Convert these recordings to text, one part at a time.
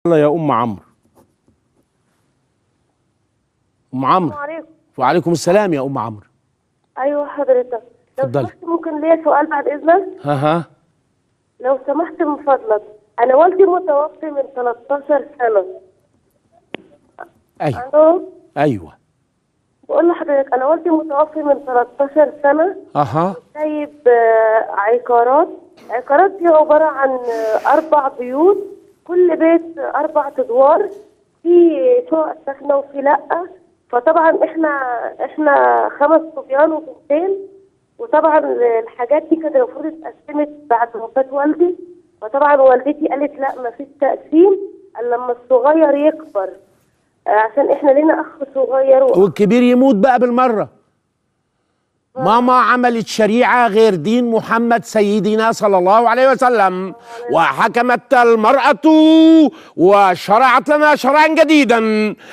يلا يا ام عمرو. ام عمرو. السلام عليكم. وعليكم السلام يا ام عمرو. ايوه حضرتك، لو اتفضلي. سمحت ممكن ليا سؤال بعد اذنك؟ ها. لو سمحت من فضلك، انا والدي متوفي من 13 سنه. ايوه الو، ايوه. بقول لحضرتك انا والدي متوفي من 13 سنه. سايب عقارات دي عباره عن 4 بيوت، كل بيت 4 ادوار، في شقق ساكنه وفي لا. فطبعا احنا 5 صبيان وبنتين، وطبعا الحاجات دي كانت المفروض اتقسمت بعد وفاه والدي. فطبعا والدتي قالت لا، ما فيش تقسيم الا لما الصغير يكبر، عشان احنا لينا اخ صغير والكبير يموت بقى بالمره. ماما عملت شريعه غير دين محمد سيدنا صلى الله عليه وسلم، وحكمت المراه وشرعت لنا شرعا جديدا،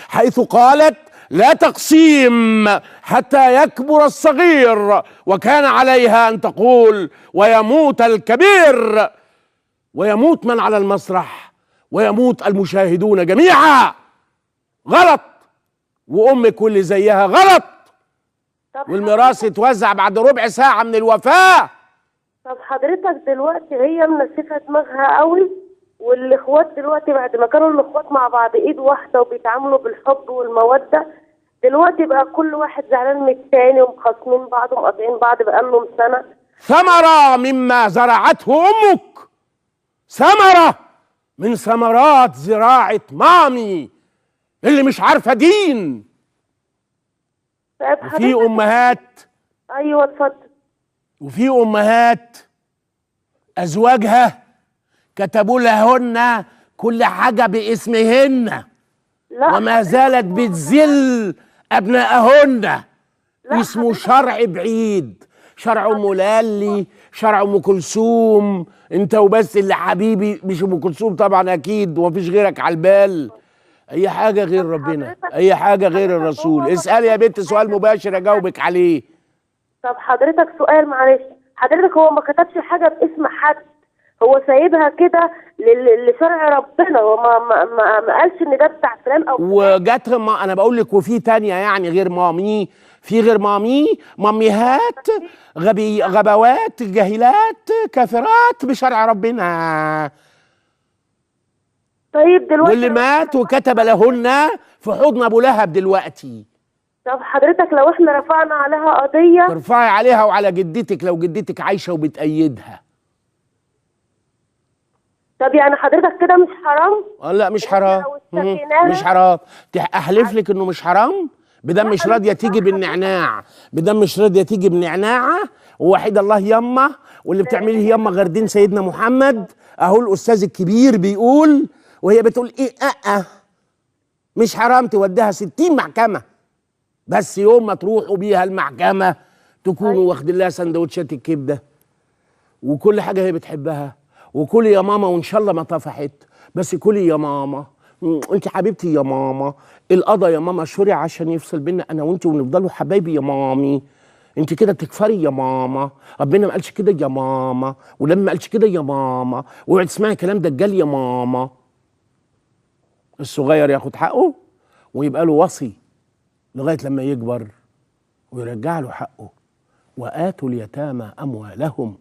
حيث قالت لا تقسيم حتى يكبر الصغير، وكان عليها ان تقول ويموت الكبير، ويموت من على المسرح، ويموت المشاهدون جميعا. غلط. وامك واللي زيها غلط. والميراث يتوزع بعد ربع ساعه من الوفاه. طب حضرتك دلوقتي هي منسفه دماغها قوي، والاخوات دلوقتي بعد ما كانوا الاخوات مع بعض ايد واحده وبيتعاملوا بالحب والموده، دلوقتي بقى كل واحد زعلان من التاني ومخاصمين بعض ومقاطعين بعض بقالهم سنه. ثمره مما زرعته امك، ثمره من ثمرات زراعه مامي اللي مش عارفه دين. وفي امهات، ايوه اتفضل، وفي امهات ازواجها كتبوا لهن كل حاجه باسمهن، وما زالت بتذل ابنائهن. اسمه شرع بعيد، شرع ام لالي، شرع ام كلثوم. انت وبس اللي حبيبي، مش ام كلثوم طبعا اكيد، ومفيش غيرك على البال. اي حاجه غير ربنا، اي حاجه غير الرسول. اسالي يا بنت سؤال مباشر اجاوبك عليه. طب حضرتك سؤال معلش، حضرتك هو ما كتبش حاجه باسم حد، هو سايبها كده لشرع ربنا، هو ما قالش ان ده بتاع فلان او فلان. وجت انا بقول لك، وفي تانية يعني غير مامي، في غير ماميهات غبوات جاهلات كافرات بشرع ربنا. طيب دلوقتي واللي مات وكتب لهن في حضن ابو لهب دلوقتي. طب حضرتك لو احنا رفعنا عليها قضيه، ترفعي عليها وعلى جدتك لو جدتك عايشه وبتأيدها. طب يعني حضرتك كده مش حرام؟ لا مش حرام، مش حرام. احلف لك انه مش حرام. بدم مش راضيه تيجي بالنعناع، بدم مش راضيه تيجي بالنعناعه. ووحيد الله يما، واللي بتعمليه يما غير دين سيدنا محمد. اهو الاستاذ الكبير بيقول، وهي بتقول ايه؟ مش حرام توديها 60 محكمه، بس يوم ما تروحوا بيها المحكمه تكونوا واخدين لها سندوتشات الكبده وكل حاجه هي بتحبها. وكلي يا ماما، وان شاء الله ما طفحت، بس كلي يا ماما، انت حبيبتي يا ماما. القضا يا ماما شرع عشان يفصل بينا انا وانت ونفضلوا حبايبي يا مامي. انت كده تكفري يا ماما، ربنا ما قالش كده يا ماما، ولما ما قالش كده يا ماما، واوعي تسمعي كلام دجال يا ماما. الصغير ياخد حقه ويبقى له وصي لغايه لما يكبر ويرجع له حقه. وآتوا اليتامى أموالهم،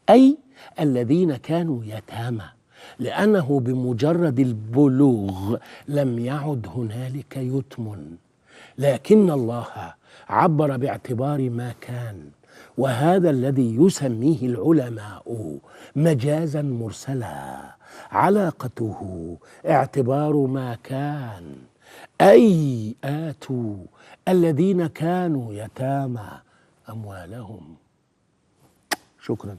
أي الذين كانوا يتامى، لأنه بمجرد البلوغ لم يعد هنالك يتم، لكن الله عبر باعتبار ما كان، وهذا الذي يسميه العلماء مجازا مرسلا. علاقته اعتبار ما كان، أي آتوا الذين كانوا يتامى أموالهم. شكرا.